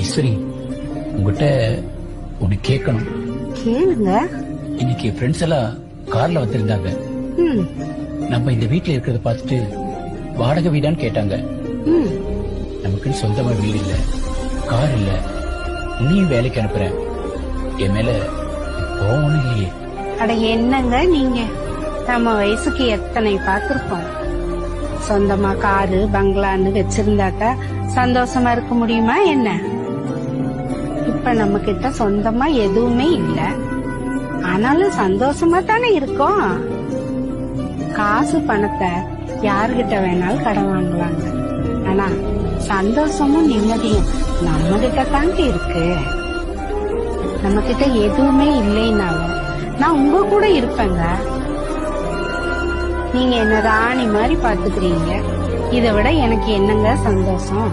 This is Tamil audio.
ஈஸ்வரி, உங்ககிட்ட ஒண்ணு கேட்கணும். கேளுங்க. இன்னைக்கு ஃப்ரெண்ட்ஸ் எல்லாம் கார்ல வந்திருந்தாங்க. நம்ம இந்த வீட்டுல இருக்கிறத பார்த்துட்டு வாடகை வீடான்னு கேட்டாங்க. நமக்குன்னு சொந்தமா வீடு இல்ல, கார் இல்ல, நீயும் வேலைக்கு அனுப்புறேன். என் மேல கோவம் இல்லையே? அட என்னங்க நீங்க, நம்ம வயசுக்கு எத்தனை பார்த்திருக்கோம். சொந்தமா காரு பங்களான்னு வச்சிருந்தாக்கா சந்தோஷமா இருக்க முடியுமா என்ன? இப்ப நம்ம கிட்ட சொந்தமா எதுவுமே இல்ல, ஆனாலும் சந்தோஷமா தானே இருக்கோம். காசு பணத்தை யாருகிட்ட வேணாலும் கடன் வாங்கலாங்க, ஆனா சந்தோஷமும் நிம்மதியும் நம்ம கிட்ட தாங்க இருக்கு. நம்ம கிட்ட எதுவுமே இல்லைனாலும் நான் உங்க கூட இருப்பேங்க. நீங்க என்ன ராணி மாதிரி பாத்துக்கிறீங்க. இதை விட எனக்கு என்னங்க சந்தோஷம்?